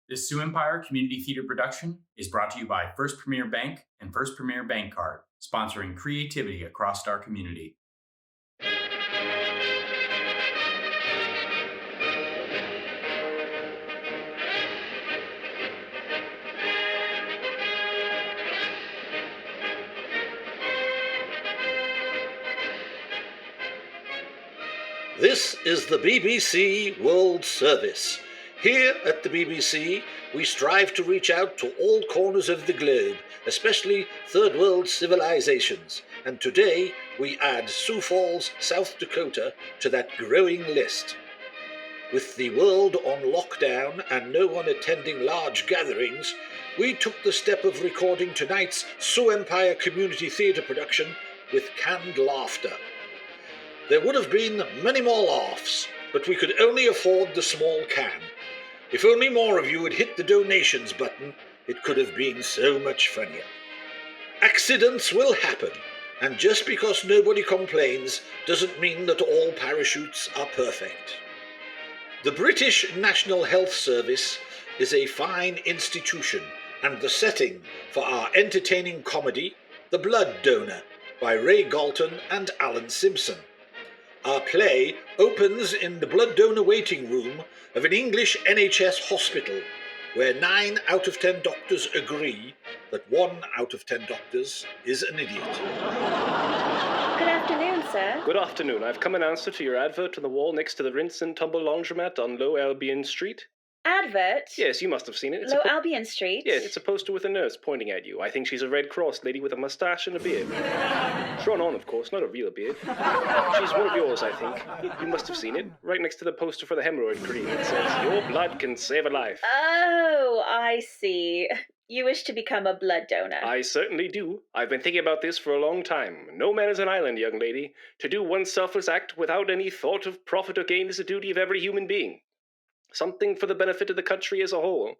This Sioux Empire Community Theater production is brought to you by First Premier Bank and First Premier Bank Card, sponsoring creativity across our community. This is the BBC World Service. Here at the BBC, we strive to reach out to all corners of the globe, especially third world civilizations. And today, we add Sioux Falls, South Dakota, to that growing list. With the world on lockdown and no one attending large gatherings, we took the step of recording tonight's Sioux Empire Community Theatre production with canned laughter. There would have been many more laughs, but we could only afford the small can. If only more of you had hit the donations button, it could have been so much funnier. Accidents will happen, and just because nobody complains doesn't mean that all parachutes are perfect. The British National Health Service is a fine institution, and the setting for our entertaining comedy, The Blood Donor, by Ray Galton and Alan Simpson. Our play opens in the blood donor waiting room of an English NHS hospital, where 9 out of 10 doctors agree that 1 out of 10 doctors is an idiot. Good afternoon, sir. Good afternoon. I've come in answer to your advert on the wall next to the rinse and tumble laundromat on Low Albion Street. Advert? Yes, you must have seen it. It's Low Albion Street? Yes, it's a poster with a nurse pointing at you. I think she's a Red Cross lady with a moustache and a beard. Thrown on, of course, not a real beard. She's one of yours, I think. You must have seen it. Right next to the poster for the hemorrhoid cream. It says, "Your blood can save a life." Oh, I see. You wish to become a blood donor. I certainly do. I've been thinking about this for a long time. No man is an island, young lady. To do one selfless act without any thought of profit or gain is a duty of every human being. Something for the benefit of the country as a whole.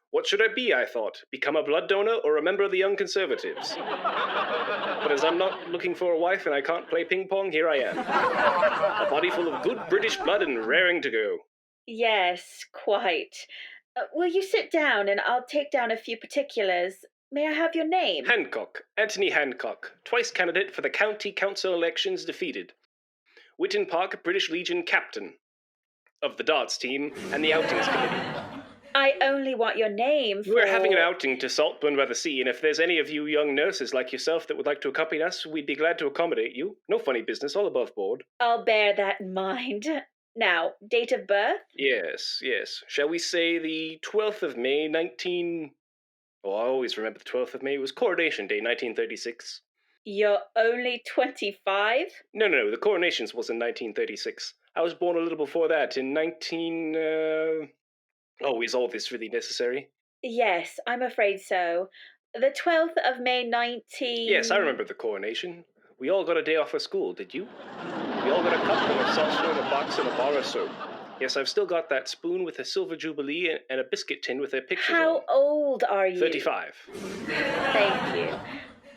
What should I be, I thought? Become a blood donor or a member of the Young Conservatives? But as I'm not looking for a wife and I can't play ping pong, here I am. A body full of good British blood and raring to go. Yes, quite. Will you sit down and I'll take down a few particulars? May I have your name? Hancock. Anthony Hancock. Twice candidate for the county council elections, defeated. Witten Park British Legion captain. Of the darts team and the outings committee. I only want your name for... We're having an outing to Saltburn by the Sea, and if there's any of you young nurses like yourself that would like to accompany us, we'd be glad to accommodate you. No funny business, all above board. I'll bear that in mind. Now, date of birth? Yes. Shall we say the 12th of May, Oh, I always remember the 12th of May. It was Coronation Day, 1936. You're only 25? No, the coronations was in 1936. I was born a little before that, in Oh, is all this really necessary? Yes, I'm afraid so. The 12th of May, 19... Yes, I remember the coronation. We all got a day off of school, did you? We all got a cup and a saucer and a box and a bar of soap. Yes, I've still got that spoon with a silver jubilee and a biscuit tin with their pictures on. How old are you? 35. Thank you.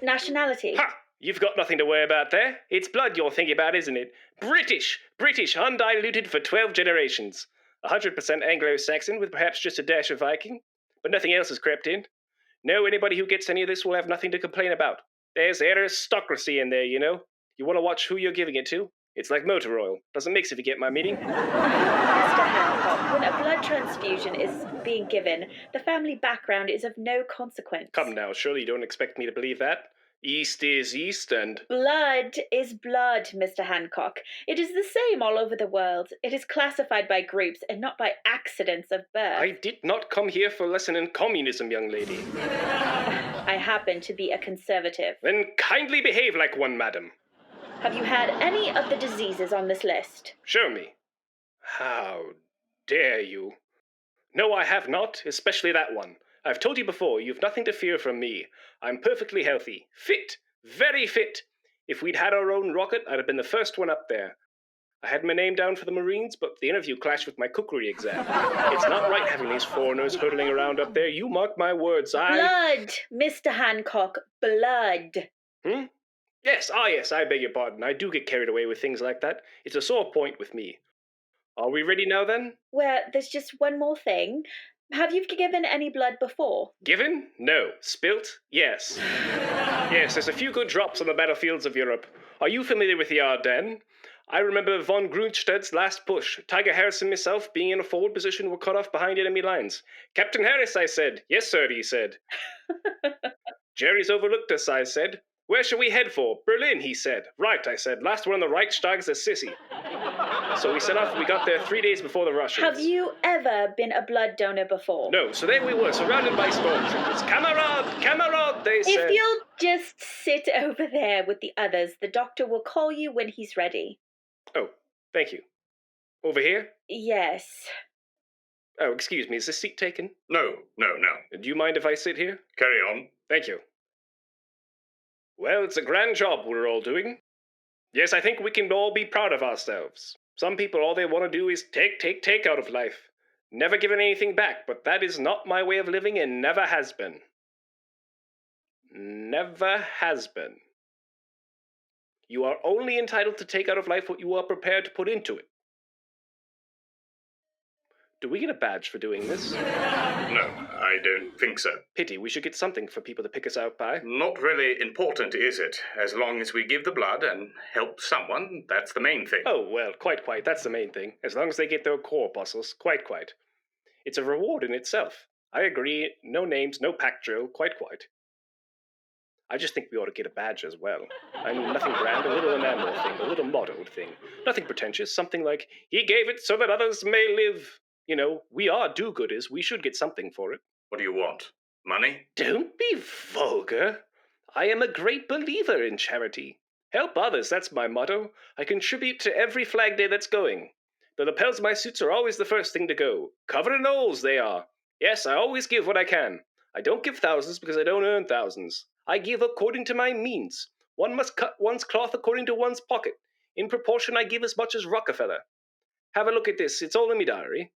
Nationality? Ha! You've got nothing to worry about there. It's blood you're thinking about, isn't it? British, undiluted for 12 generations. 100% Anglo-Saxon with perhaps just a dash of Viking. But nothing else has crept in. No, anybody who gets any of this will have nothing to complain about. There's aristocracy in there, you know. You want to watch who you're giving it to? It's like motor oil. Doesn't mix if you get my meaning. Mr. Hancock, when a blood transfusion is being given, the family background is of no consequence. Come now, surely you don't expect me to believe that. East is east and... Blood is blood, Mr. Hancock. It is the same all over the world. It is classified by groups and not by accidents of birth. I did not come here for a lesson in communism, young lady. I happen to be a conservative. Then kindly behave like one, madam. Have you had any of the diseases on this list? Show me. How dare you? No, I have not, especially that one. I've told you before, you've nothing to fear from me. I'm perfectly healthy. Fit. Very fit. If we'd had our own rocket, I'd have been the first one up there. I had my name down for the Marines, but the interview clashed with my cookery exam. It's not right having these foreigners hurtling around up there. You mark my words, Blood, Mr. Hancock. Blood. Yes, I beg your pardon. I do get carried away with things like that. It's a sore point with me. Are we ready now, then? Well, there's just one more thing. Have you given any blood before? Given? No. Spilt? Yes. Yes, there's a few good drops on the battlefields of Europe. Are you familiar with the Ardennes? I remember von Grunstadt's last push. Tiger Harris and myself, being in a forward position, were cut off behind enemy lines. Captain Harris, I said. Yes, sir, he said. Jerry's overlooked us, I said. Where shall we head for? Berlin, he said. Right, I said. Last one on the Reichstag's a sissy. So we set off and we got there 3 days before the Russians. Have you ever been a blood donor before? No, so there we were, surrounded by stormtroopers. Camarade, camarade, they said. If you'll just sit over there with the others, the doctor will call you when he's ready. Oh, thank you. Over here? Yes. Oh, excuse me, is this seat taken? No. Do you mind if I sit here? Carry on. Thank you. Well, it's a grand job we're all doing. Yes, I think we can all be proud of ourselves. Some people, all they want to do is take out of life. Never giving anything back, but that is not my way of living and never has been. Never has been. You are only entitled to take out of life what you are prepared to put into it. Do we get a badge for doing this? No, I don't think so. Pity, we should get something for people to pick us out by. Not really important, is it? As long as we give the blood and help someone, that's the main thing. Oh, well, quite, that's the main thing. As long as they get their corpuscles, quite. It's a reward in itself. I agree, no names, no pack drill, quite. I just think we ought to get a badge as well. I mean, nothing grand, a little enamel thing, a little mottoed thing. Nothing pretentious, something like, he gave it so that others may live. You know, we are do-gooders, we should get something for it. What do you want? Money? Don't be vulgar. I am a great believer in charity. Help others, that's my motto. I contribute to every Flag Day that's going. The lapels of my suits are always the first thing to go. Covered in holes, they are. Yes, I always give what I can. I don't give thousands because I don't earn thousands. I give according to my means. One must cut one's cloth according to one's pocket. In proportion, I give as much as Rockefeller. Have a look at this. It's all in my diary.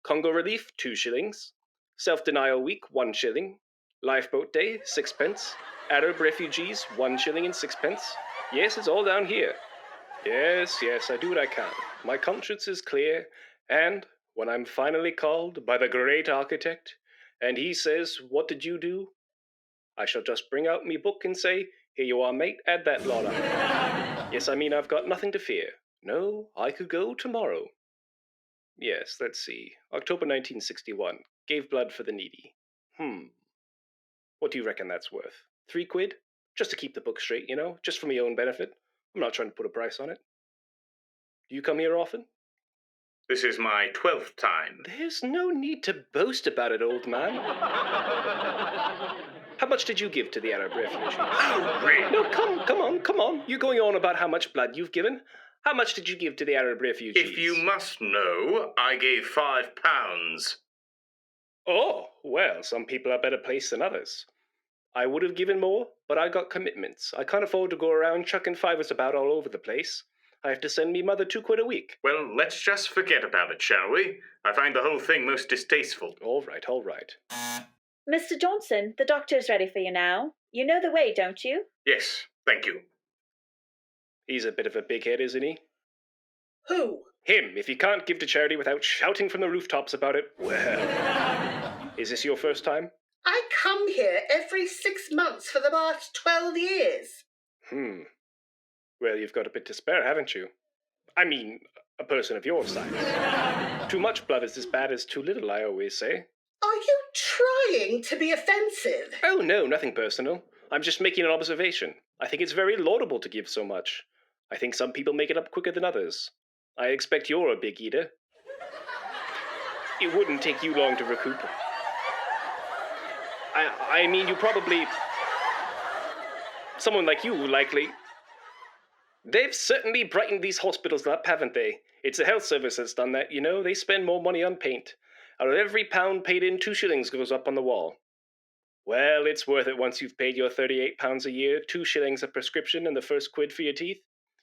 Congo Relief, 2 shillings. Self-Denial Week, 1 shilling. Lifeboat Day, 6 pence. Arab Refugees, 1 shilling and 6 pence. Yes, it's all down here. Yes, I do what I can. My conscience is clear, and when I'm finally called by the great architect, and he says, what did you do? I shall just bring out me book and say, here you are, mate, add that lot up. Yes, I mean, I've got nothing to fear. No, I could go tomorrow. Yes, let's see. October 1961. Gave blood for the needy. What do you reckon that's worth? 3 quid? Just to keep the book straight, you know? Just for my own benefit. I'm not trying to put a price on it. Do you come here often? This is my 12th time. There's no need to boast about it, old man. How much did you give to the Arab refugees? Oh, really? No, come on. You're going on about how much blood you've given. How much did you give to the Arab refugees? If you must know, I gave £5. Oh, well, some people are better placed than others. I would have given more, but I got commitments. I can't afford to go around chucking fivers about all over the place. I have to send me mother 2 quid a week. Well, let's just forget about it, shall we? I find the whole thing most distasteful. All right. Mr. Johnson, the doctor's ready for you now. You know the way, don't you? Yes, thank you. He's a bit of a big head, isn't he? Who? Him, if he can't give to charity without shouting from the rooftops about it, well. Is this your first time? I come here every 6 months for the last 12 years. Well, you've got a bit to spare, haven't you? I mean, a person of your size. Too much blood is as bad as too little, I always say. Are you trying to be offensive? Oh, no, nothing personal. I'm just making an observation. I think it's very laudable to give so much. I think some people make it up quicker than others. I expect you're a big eater. It wouldn't take you long to recoup. I mean, you probably... Someone like you, likely... They've certainly brightened these hospitals up, haven't they? It's the health service that's done that, you know. They spend more money on paint. Out of every pound paid in, 2 shillings goes up on the wall. Well, it's worth it once you've paid your £38 a year, 2 shillings a prescription, and the first quid for your teeth.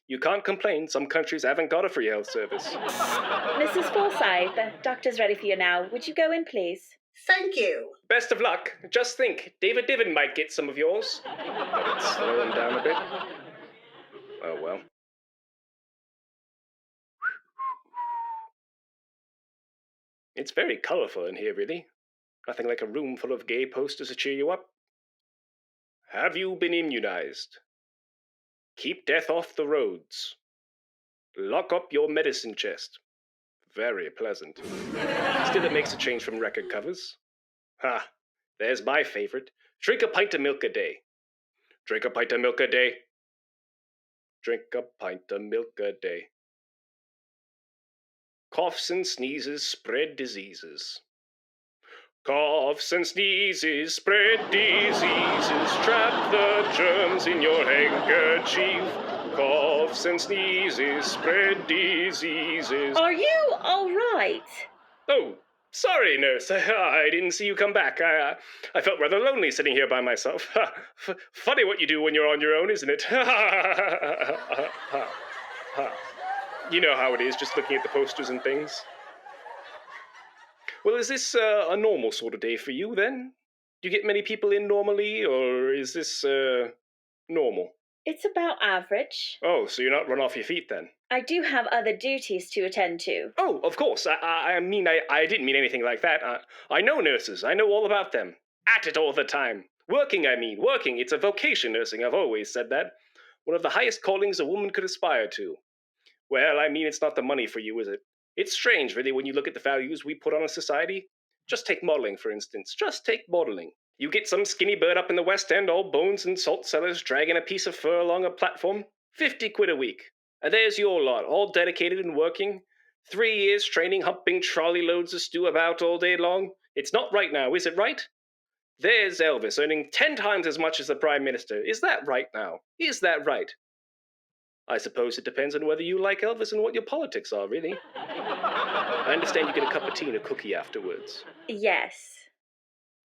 You can't complain. Some countries haven't got a free health service. Mrs. Forsyth, the doctor's ready for you now. Would you go in, please? Thank you. Best of luck. Just think, David Diven might get some of yours. But it's slow him down a bit. Oh, well. It's very colourful in here, really. Nothing like a room full of gay posters to cheer you up. Have you been immunized? Keep death off the roads. Lock up your medicine chest. Very pleasant. Still, it makes a change from record covers. Ha! There's my favorite. Drink a pint of milk a day. Drink a pint of milk a day. Drink a pint of milk a day. Coughs and sneezes spread diseases. Coughs and sneezes spread diseases. Trap the germs in your handkerchief. Coughs and sneezes spread diseases. Are you all right? Oh, sorry, nurse. I didn't see you come back. I felt rather lonely sitting here by myself. Funny what you do when you're on your own, isn't it? You know how it is, just looking at the posters and things. Well, is this a normal sort of day for you, then? Do you get many people in normally, or is this normal? It's about average. Oh, so you're not run off your feet, then? I do have other duties to attend to. Oh, of course. I mean, I didn't mean anything like that. I know nurses. I know all about them. At it all the time. Working, I mean. Working. It's a vocation, nursing. I've always said that. One of the highest callings a woman could aspire to. Well, I mean, it's not the money for you, is it? It's strange, really, when you look at the values we put on a society. Just take modelling, for instance. Just take modelling. You get some skinny bird up in the West End, all bones and salt cellars, dragging a piece of fur along a platform. 50 quid a week. And there's your lot, all dedicated and working. 3 years training, humping trolley loads of stew about all day long. It's not right now, is it right? There's Elvis, earning 10 times as much as the Prime Minister. Is that right now? Is that right? I suppose it depends on whether you like Elvis and what your politics are, really. I understand you get a cup of tea and a cookie afterwards. Yes.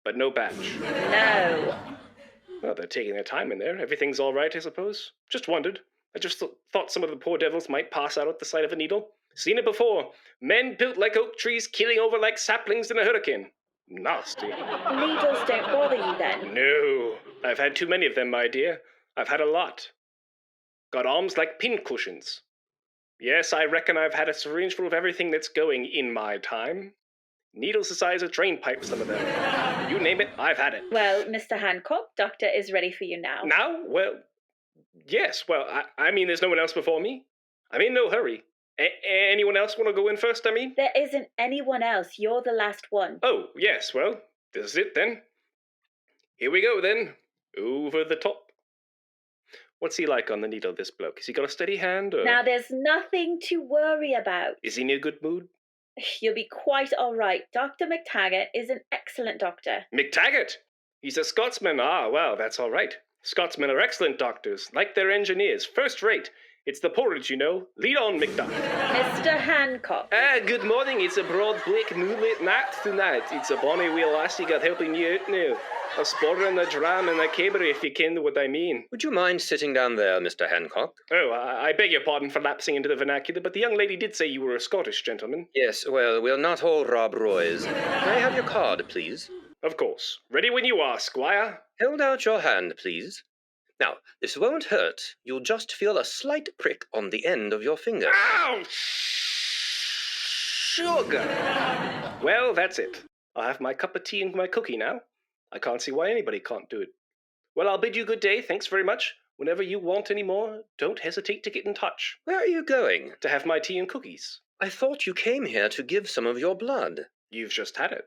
But no badge. No. Well, they're taking their time in there. Everything's all right, I suppose. Just wondered. I just thought some of the poor devils might pass out at the sight of a needle. Seen it before. Men built like oak trees, keeling over like saplings in a hurricane. Nasty. Needles don't bother you then? No. I've had too many of them, my dear. I've had a lot. Got arms like pincushions. Yes, I reckon I've had a syringe full of everything that's going in my time. Needles the size of drain pipes, some of them. You name it, I've had it. Well, Mr. Hancock, doctor is ready for you now. Now? Well, yes. Well, I mean, there's no one else before me. I'm in no hurry. Anyone else want to go in first, I mean? There isn't anyone else. You're the last one. Oh, yes, well, this is it then. Here we go then. Over the top. What's he like on the needle, this bloke? Has he got a steady hand, or...? Now, there's nothing to worry about. Is he in a good mood? You'll be quite all right. Dr. McTaggert is an excellent doctor. McTaggert? He's a Scotsman. Ah, well, that's all right. Scotsmen are excellent doctors, like their engineers, first rate. It's the porridge, you know. Lead on, McDuck. Mr. Hancock. Good morning. It's a broad, bleak, moonlit night tonight. It's a bonny wee lassie got helping you out now. A sporter and a dram and a cabaret, if you ken what I mean. Would you mind sitting down there, Mr. Hancock? Oh, I beg your pardon for lapsing into the vernacular, but the young lady did say you were a Scottish gentleman. Yes, well, we're not all Rob Roys. May I have your card, please? Of course. Ready when you are, Squire. Hold out your hand, please. Now, this won't hurt. You'll just feel a slight prick on the end of your finger. Ow! Sugar! Well, that's it. I'll have my cup of tea and my cookie now. I can't see why anybody can't do it. Well, I'll bid you good day, thanks very much. Whenever you want any more, don't hesitate to get in touch. Where are you going? To have my tea and cookies. I thought you came here to give some of your blood. You've just had it.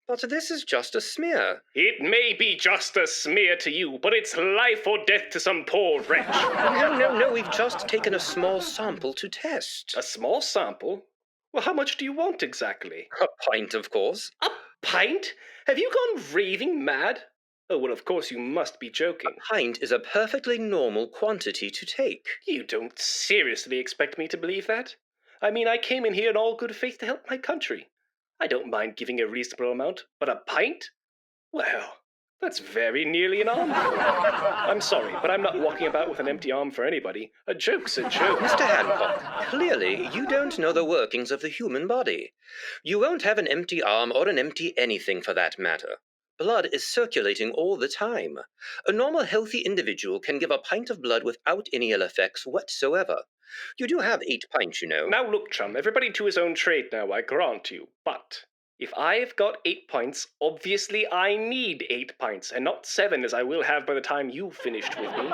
But this is just a smear. It may be just a smear to you, but it's life or death to some poor wretch. No, we've just taken a small sample to test. A small sample? Well, how much do you want exactly? A pint, of course. A pint? Have you gone raving mad? Oh, well, of course you must be joking. A pint is a perfectly normal quantity to take. You don't seriously expect me to believe that? I mean, I came in here in all good faith to help my country. I don't mind giving a reasonable amount, but a pint? Well, that's very nearly an armful. I'm sorry, but I'm not walking about with an empty arm for anybody. A joke's a joke. Mr. Hancock, clearly you don't know the workings of the human body. You won't have an empty arm or an empty anything for that matter. Blood is circulating all the time. A normal, healthy individual can give a pint of blood without any ill effects whatsoever. You do have 8 pints, you know. Now look, chum, everybody to his own trade now, I grant you. But if I've got 8 pints, obviously I need 8 pints, and not 7 as I will have by the time you've finished with me.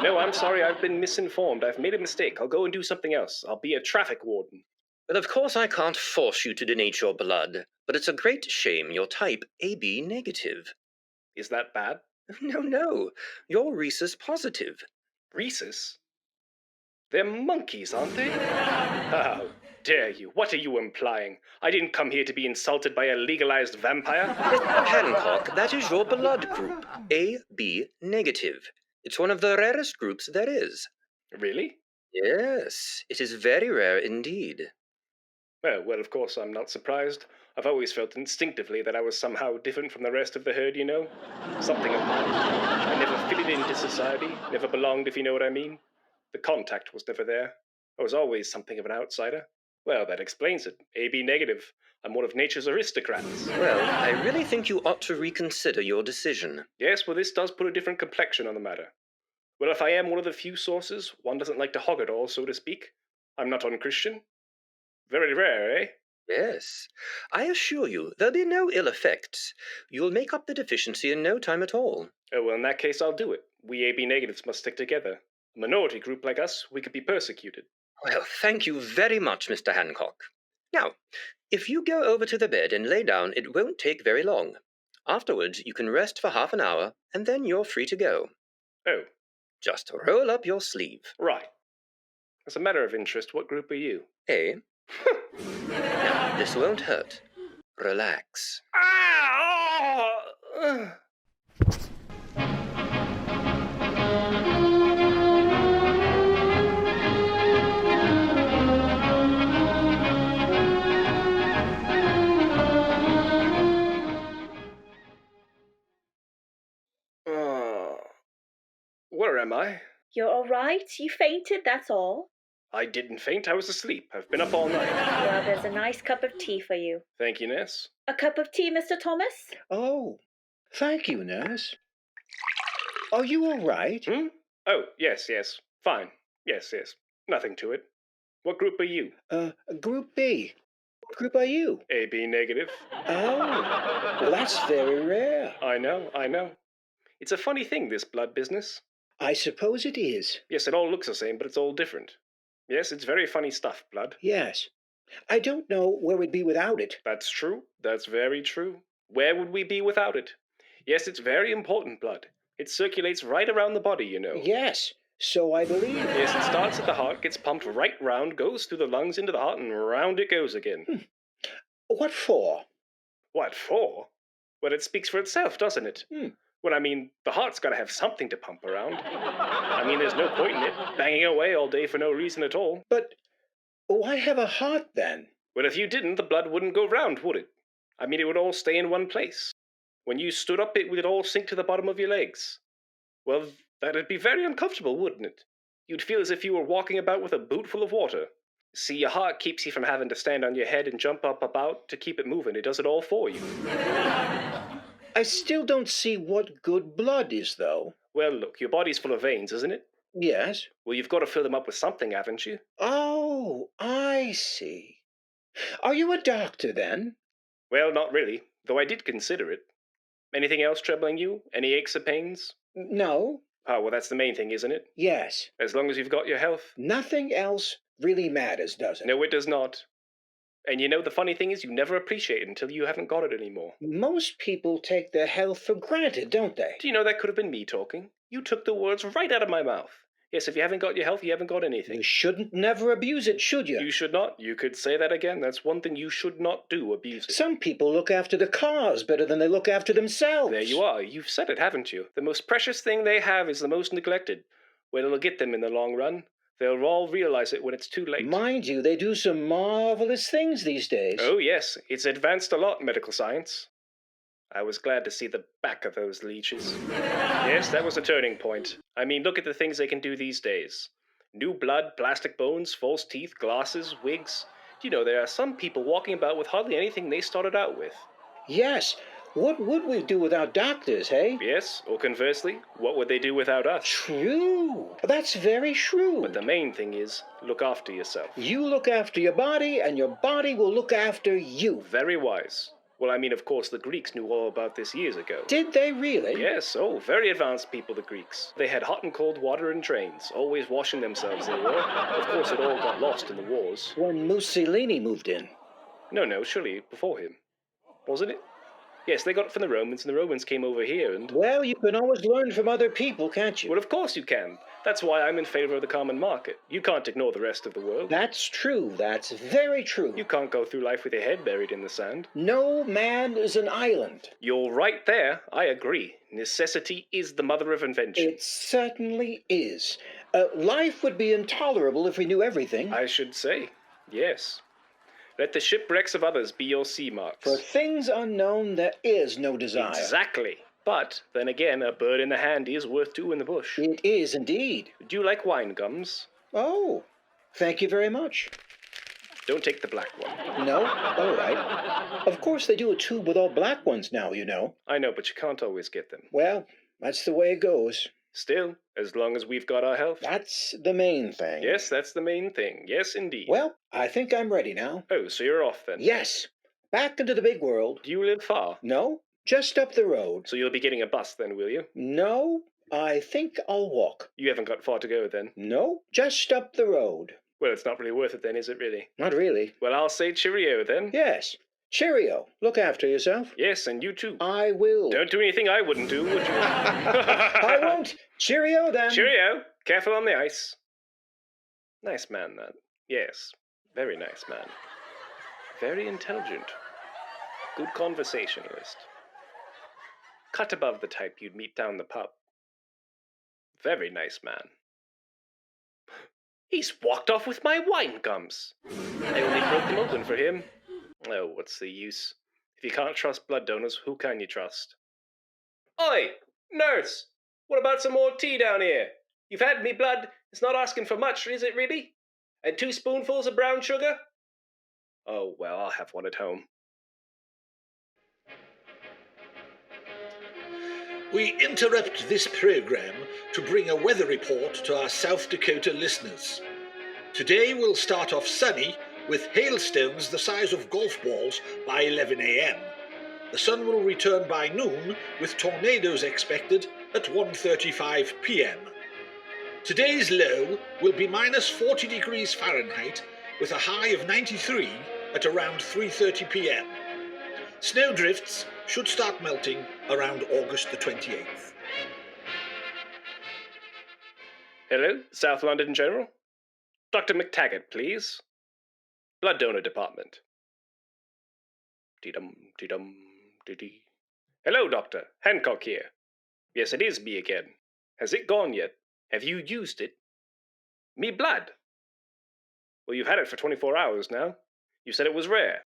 No, I'm sorry, I've been misinformed. I've made a mistake. I'll go and do something else. I'll be a traffic warden. Well, of course I can't force you to donate your blood, but it's a great shame you're type AB negative. Is that bad? No, you're rhesus positive. Rhesus? They're monkeys, aren't they? How dare you? What are you implying? I didn't come here to be insulted by a legalized vampire. Mr. Hancock, that is your blood group, AB negative. It's one of the rarest groups there is. Really? Yes, it is very rare indeed. Well, of course, I'm not surprised. I've always felt instinctively that I was somehow different from the rest of the herd, you know? Something of mine. I never fitted into society, never belonged, if you know what I mean. The contact was never there. I was always something of an outsider. Well, that explains it. AB negative. I'm one of nature's aristocrats. Well, I really think you ought to reconsider your decision. Yes, well, this does put a different complexion on the matter. Well, if I am one of the few sources, one doesn't like to hog it all, so to speak. I'm not unchristian. Very rare, eh? Yes. I assure you, there'll be no ill effects. You'll make up the deficiency in no time at all. Oh, well, in that case, I'll do it. We AB negatives must stick together. A minority group like us, we could be persecuted. Well, thank you very much, Mr. Hancock. Now, if you go over to the bed and lay down, it won't take very long. Afterwards, you can rest for half an hour, and then you're free to go. Oh, Just roll up your sleeve. right. As a matter of interest, what group are you? Eh? Now, this won't hurt. Relax. Where am I? You're all right? You fainted, that's all. I didn't faint, I was asleep. I've been up all night. Well, there's a nice cup of tea for you. Thank you, Ness. A cup of tea, Mr. Thomas? Oh, thank you, nurse. Are you all right? Oh, yes. Fine. Yes. Nothing to it. What group are you? Group B. What group are you? AB negative. Oh, well, that's very rare. I know. It's a funny thing, this blood business. I suppose it is. Yes, it all looks the same, but it's all different. Yes, it's very funny stuff, blood. Yes. I don't know where we'd be without it. That's true. That's very true. Where would we be without it? Yes, it's very important, blood. It circulates right around the body, you know. Yes, so I believe. Yes, it starts at the heart, gets pumped right round, goes through the lungs into the heart, and round it goes again. What for? What for? Well, it speaks for itself, doesn't it? Well, I mean, the heart's got to have something to pump around. I mean, there's no point in it banging away all day for no reason at all. But why have a heart then? Well, if you didn't, the blood wouldn't go round, would it? I mean, it would all stay in one place. When you stood up, it would all sink to the bottom of your legs. Well, that'd be very uncomfortable, wouldn't it? You'd feel as if you were walking about with a boot full of water. See, your heart keeps you from having to stand on your head and jump up about to keep it moving. It does it all for you. I still don't see what good blood is, though. Well, look, your body's full of veins, isn't it? Yes. Well, you've got to fill them up with something, haven't you? Oh, I see. Are you a doctor, then? Well, not really, though I did consider it. Anything else troubling you? Any aches or pains? No. Oh, well, that's the main thing, isn't it? Yes. As long as you've got your health. Nothing else really matters, does it? No, it does not. And you know, the funny thing is you never appreciate it until you haven't got it anymore. Most people take their health for granted, don't they? Do you know that could have been me talking? You took the words right out of my mouth. Yes, if you haven't got your health, you haven't got anything. You shouldn't never abuse it, should you? You should not. You could say that again. That's one thing you should not do, abuse it. Some people look after the cars better than they look after themselves. There you are. You've said it, haven't you? The most precious thing they have is the most neglected. Well, it'll get them in the long run. They'll all realize it when it's too late. Mind you, they do some marvelous things these days. Oh, yes. It's advanced a lot, medical science. I was glad to see the back of those leeches. Yes, that was a turning point. I mean, look at the things they can do these days. New blood, plastic bones, false teeth, glasses, wigs. Do you know, there are some people walking about with hardly anything they started out with. Yes. What would we do without doctors, hey? Yes, or conversely, what would they do without us? True. That's very true. But the main thing is, look after yourself. You look after your body, and your body will look after you. Very wise. Well, I mean, of course, the Greeks knew all about this years ago. Did they really? Yes, oh, very advanced people, the Greeks. They had hot and cold water and drains, always washing themselves they were. Of course, it all got lost in the wars. When Mussolini moved in. No, surely before him. Wasn't it? Yes, they got it from the Romans, and the Romans came over here and... Well, you can always learn from other people, can't you? Well, of course you can. That's why I'm in favor of the common market. You can't ignore the rest of the world. That's true. That's very true. You can't go through life with your head buried in the sand. No man is an island. You're right there. I agree. Necessity is the mother of invention. It certainly is. Life would be intolerable if we knew everything. I should say. Yes. Let the shipwrecks of others be your sea marks. For things unknown, there is no desire. Exactly. But, then again, a bird in the hand is worth two in the bush. It is indeed. Do you like wine gums? Oh, thank you very much. Don't take the black one. No? All right. Of course they do a tube with all black ones now, you know. I know, but you can't always get them. Well, that's the way it goes. Still, as long as we've got our health. That's the main thing. Yes, that's the main thing. Yes, indeed. Well, I think I'm ready now. Oh, so you're off then? Yes. Back into the big world. Do you live far? No, just up the road. So you'll be getting a bus then, will you? No, I think I'll walk. You haven't got far to go then? No, just up the road. Well, it's not really worth it then, is it really? Not really. Well, I'll say cheerio then. Yes. Cheerio. Look after yourself. Yes, and you too. I will. Don't do anything I wouldn't do, would you? I won't. Cheerio then. Cheerio. Careful on the ice. Nice man, that. Yes, very nice man. Very intelligent. Good conversationalist. Cut above the type you'd meet down the pub. Very nice man. He's walked off with my wine gums. I only broke them open for him. Oh, what's the use? If you can't trust blood donors, who can you trust? Oi, nurse! What about some more tea down here? You've had me blood. It's not asking for much, is it really? And 2 spoonfuls of brown sugar? Oh, well, I'll have one at home. We interrupt this program to bring a weather report to our South Dakota listeners. Today we'll start off sunny with hailstones the size of golf balls by 11 a.m. The sun will return by noon with tornadoes expected at 1:35 p.m. Today's low will be minus 40 degrees Fahrenheit with a high of 93 at around 3:30 p.m. Snowdrifts should start melting around August the 28th. Hello, South London General? Dr. McTaggert, please. Blood donor department. Dee-dum, dee-dum, dee-dee. Hello, Doctor. Hancock here. Yes, it is me again. Has it gone yet? Have you used it? Me blood. Well, you've had it for 24 hours now. You said it was rare.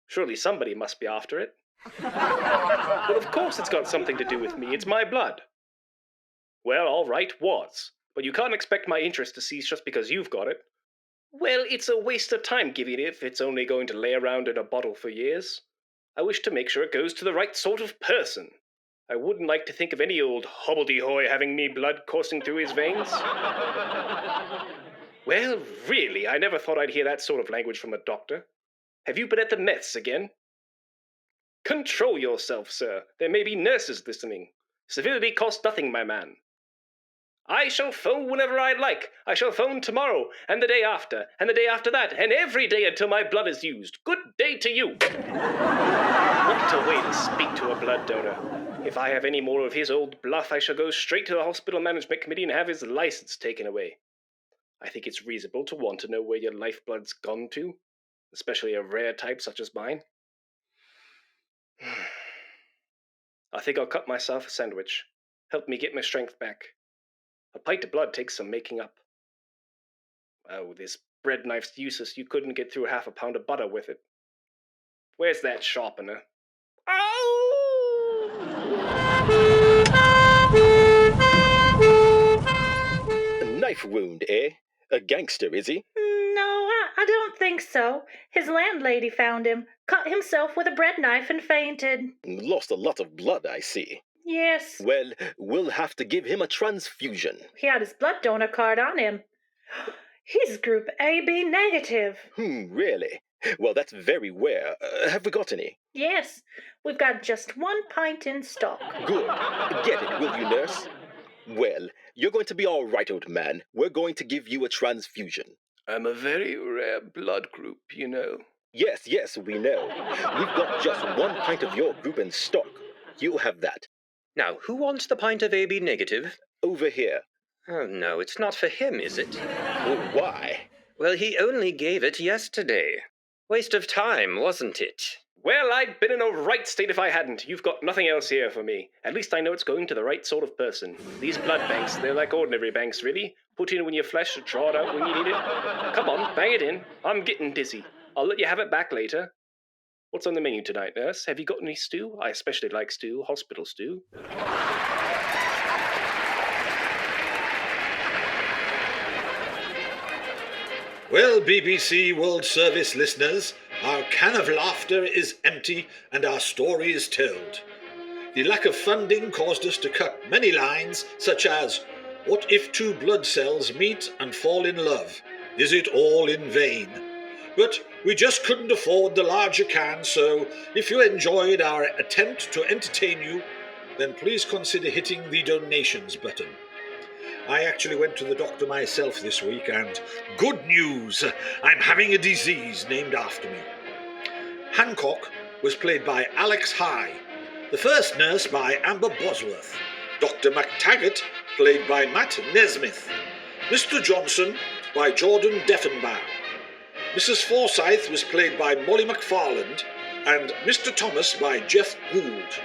Surely somebody must be after it. Well, of course it's got something to do with me. It's my blood. Well, all right, was. But you can't expect my interest to cease just because you've got it. Well, it's a waste of time giving it if it's only going to lay around in a bottle for years. I wish to make sure it goes to the right sort of person. I wouldn't like to think of any old hobbledehoy having me blood coursing through his veins. Well, really, I never thought I'd hear that sort of language from a doctor. Have you been at the mess again? Control yourself, sir. There may be nurses listening. Civility costs nothing, my man. I shall phone whenever I like. I shall phone tomorrow, and the day after, and the day after that, and every day until my blood is used. Good day to you. What a way to speak to a blood donor. If I have any more of his old bluff, I shall go straight to the hospital management committee and have his license taken away. I think it's reasonable to want to know where your lifeblood's gone to, especially a rare type such as mine. I think I'll cut myself a sandwich. Help me get my strength back. A pint of blood takes some making up. Oh, this bread knife's useless. You couldn't get through half a pound of butter with it. Where's that sharpener? Ow! A knife wound, eh? A gangster, is he? No, I don't think so. His landlady found him, cut himself with a bread knife and fainted. Lost a lot of blood, I see. Yes. Well, we'll have to give him a transfusion. He had his blood donor card on him. He's group AB negative. Really? Well, that's very rare. Have we got any? Yes, we've got just 1 pint in stock. Good. Get it, will you, nurse? Well, you're going to be all right, old man. We're going to give you a transfusion. I'm a very rare blood group, you know. Yes, we know. We've got just 1 pint of your group in stock. You'll have that. Now, who wants the pint of AB negative? Over here. Oh, no, it's not for him, is it? Well, why? Well, he only gave it yesterday. Waste of time, wasn't it? Well, I'd been in a right state if I hadn't. You've got nothing else here for me. At least I know it's going to the right sort of person. These blood banks, they're like ordinary banks, really. Put in when you're flesh, draw it out when you need it. Come on, bang it in. I'm getting dizzy. I'll let you have it back later. What's on the menu tonight, nurse? Have you got any stew? I especially like stew, hospital stew. Well, BBC World Service listeners, our can of laughter is empty and our story is told. The lack of funding caused us to cut many lines, such as, "What if 2 blood cells meet and fall in love? Is it all in vain?" But we just couldn't afford the larger can, so if you enjoyed our attempt to entertain you, then please consider hitting the donations button. I actually went to the doctor myself this week, and good news, I'm having a disease named after me. Hancock was played by Alex High, the first nurse by Amber Bosworth, Dr. McTaggert played by Matt Nesmith, Mr. Johnson by Jordan Deffenbaugh, Mrs. Forsyth was played by Molly McFarland, and Mr. Thomas by Jeff Gould.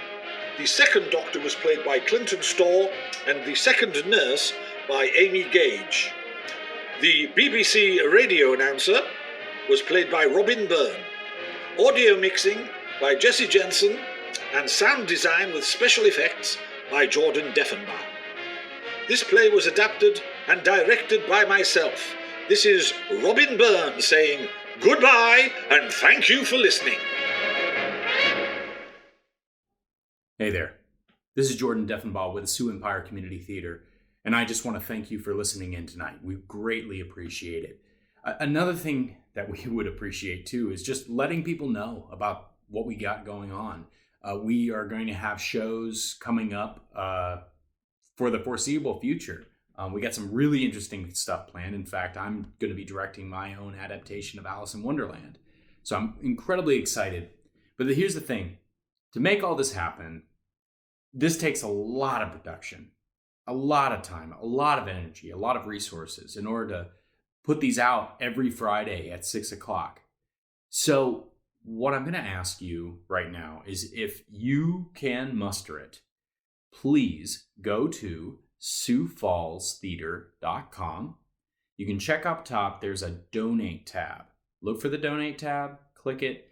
The second doctor was played by Clinton Storr, and the second nurse by Amy Gage. The BBC radio announcer was played by Robin Byrne. Audio mixing by Jesse Jensen, and sound design with special effects by Jordan Deffenbaugh. This play was adapted and directed by myself. This is Robin Byrne saying goodbye and thank you for listening. Hey there. This is Jordan Deffenbaugh with the Sioux Empire Community Theater, and I just want to thank you for listening in tonight. We greatly appreciate it. Another thing that we would appreciate too is just letting people know about what we got going on. We are going to have shows coming up for the foreseeable future. We got some really interesting stuff planned. In fact, I'm going to be directing my own adaptation of Alice in Wonderland. So I'm incredibly excited. But here's the thing. To make all this happen, this takes a lot of production, a lot of time, a lot of energy, a lot of resources in order to put these out every Friday at 6 o'clock. So what I'm going to ask you right now is if you can muster it, please go to SiouxFallsTheater.com. You can check up top, there's a donate tab. Look for the donate tab, click it,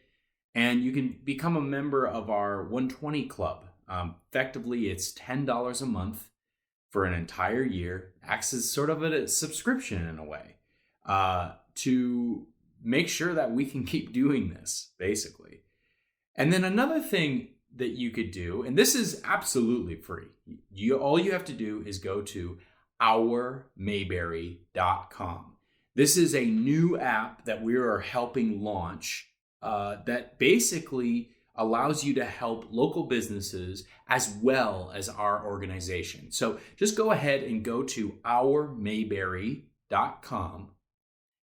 and you can become a member of our 120 Club. Effectively, it's $10 a month for an entire year. Acts as sort of a subscription in a way to make sure that we can keep doing this, basically. And then another thing that you could do, and this is absolutely free. All you have to do is go to ourmayberry.com. This is a new app that we are helping launch that basically allows you to help local businesses as well as our organization. So just go ahead and go to ourmayberry.com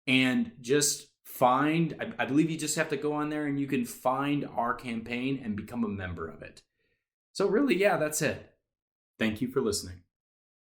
and just find, I believe you just have to go on there and you can find our campaign and become a member of it. So really, yeah, that's it. Thank you for listening.